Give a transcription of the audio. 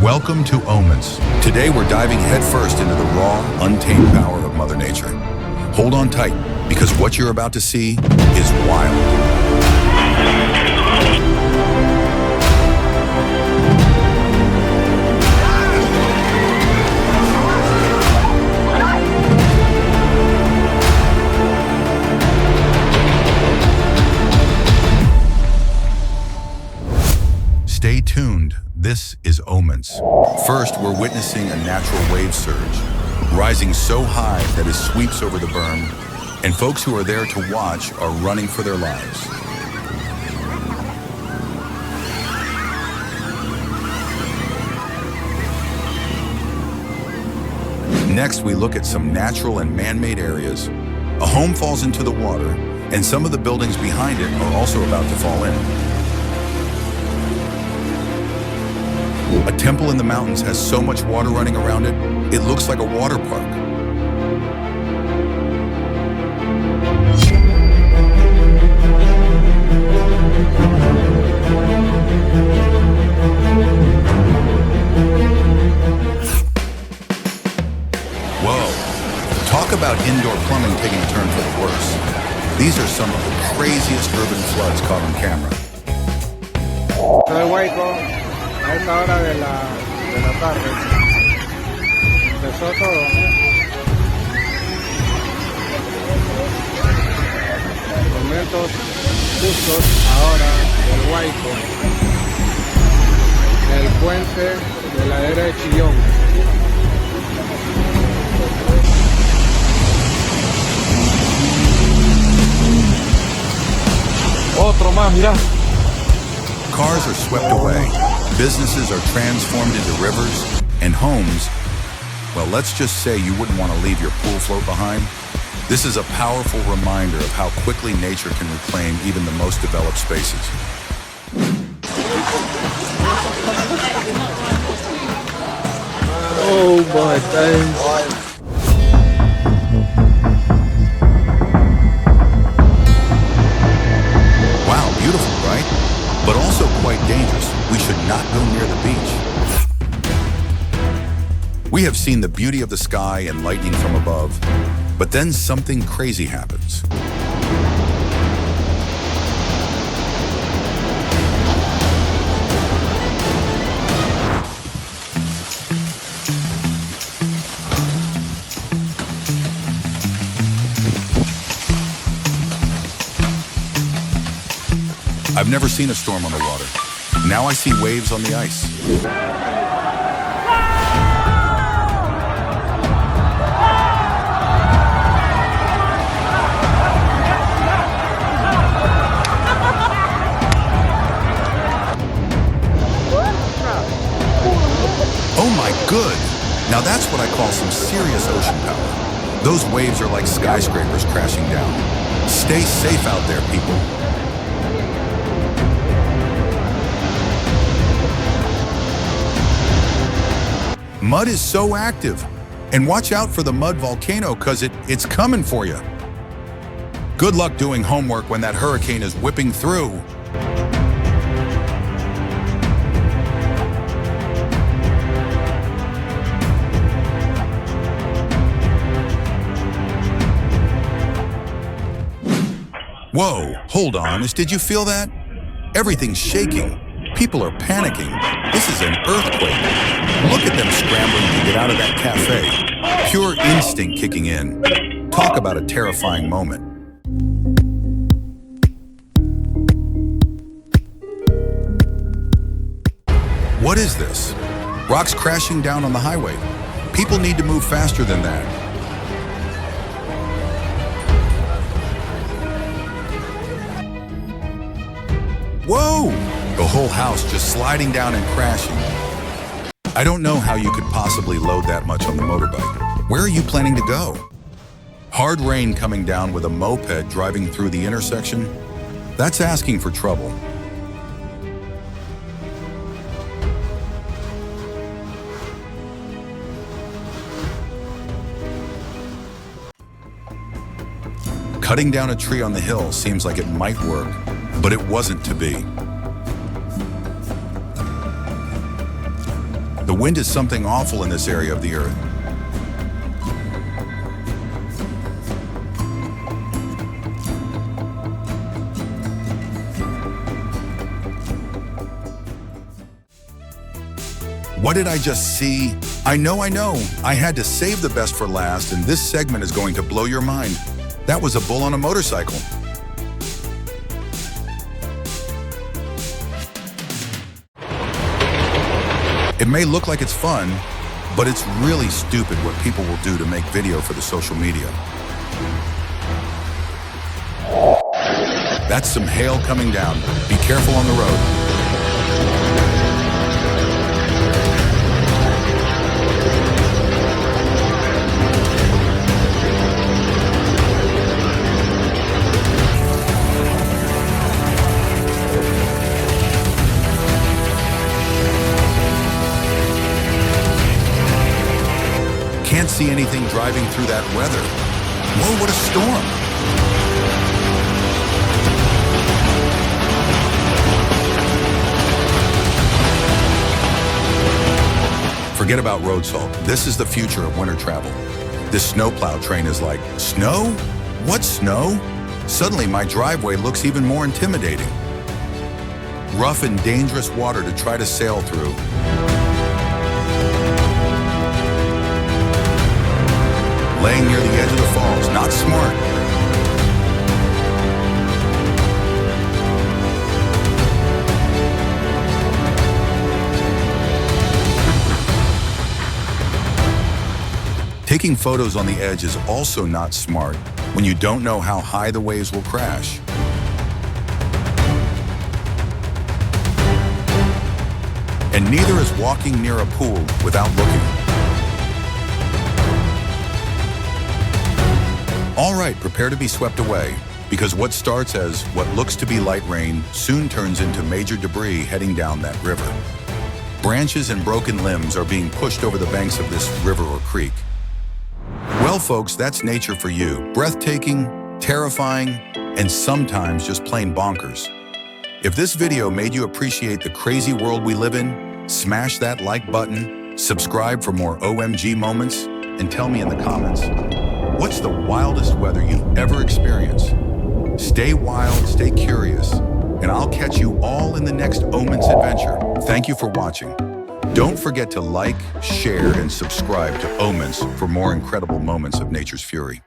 Welcome to OMents. Today we're diving headfirst into the raw, untamed power of Mother Nature. Hold on tight, because what you're about to see is wild. Stay tuned. This is OMents. First, we're witnessing a natural wave surge, rising so high that it sweeps over the berm, and folks who are there to watch are running for their lives. Next, we look at some natural and man-made areas. A home falls into the water, and some of the buildings behind it are also about to fall in. A temple in the mountains has so much water running around it, it looks like a water park. Whoa, talk about indoor plumbing taking a turn for the worse. These are some of the craziest urban floods caught on camera. A esta hora de la tarde empezó todo. Momentos justos ahora del Huayco, del puente de la era de Chillón. Otro más, mirá. Cars are swept away. Businesses are transformed into rivers, and homes, well, let's just say you wouldn't want to leave your pool float behind. This is a powerful reminder of how quickly nature can reclaim even the most developed spaces. Oh my days. Wow, beautiful, right? But also quite dangerous. We should not go near the beach. We have seen the beauty of the sky and lightning from above, but then something crazy happens. I've never seen a storm on the water. Now I see waves on the ice. Oh my good! Now that's what I call some serious ocean power. Those waves are like skyscrapers crashing down. Stay safe out there, people. Mud is so active, and watch out for the mud volcano because it's coming for you. Good luck doing homework when that hurricane is whipping through. Whoa, hold on, did you feel that? Everything's shaking. People are panicking. This is an earthquake. Look at them scrambling to get out of that cafe. Pure instinct kicking in. Talk about a terrifying moment. What is this? Rocks crashing down on the highway. People need to move faster than that. Whoa! The whole house just sliding down and crashing. I don't know how you could possibly load that much on the motorbike. Where are you planning to go? Hard rain coming down with a moped driving through the intersection? That's asking for trouble. Cutting down a tree on the hill seems like it might work, but it wasn't to be. The The wind is something awful in this area of the earth. What did I just see? I know. I had to save the best for last, and this segment is going to blow your mind. That was a bull on a motorcycle. It may look like it's fun, but it's really stupid what people will do to make video for the social media. That's some hail coming down. Be careful on the road. Can't see anything driving through that weather. Whoa, what a storm! Forget about road salt. This is the future of winter travel. This snowplow train is like, snow? What snow? Suddenly my driveway looks even more intimidating. Rough and dangerous water to try to sail through. Laying near the edge of the falls, not smart. Taking photos on the edge is also not smart when you don't know how high the waves will crash. And neither is walking near a pool without looking. All right, prepare to be swept away, because what starts as what looks to be light rain soon turns into major debris heading down that river. Branches and broken limbs are being pushed over the banks of this river or creek. Well, folks, that's nature for you. Breathtaking, terrifying, and sometimes just plain bonkers. If this video made you appreciate the crazy world we live in, smash that like button, subscribe for more OMG moments, and tell me in the comments, what's the wildest weather you've ever experienced? Stay wild, stay curious, and I'll catch you all in the next Oments adventure. Thank you for watching. Don't forget to like, share, and subscribe to Oments for more incredible moments of nature's fury.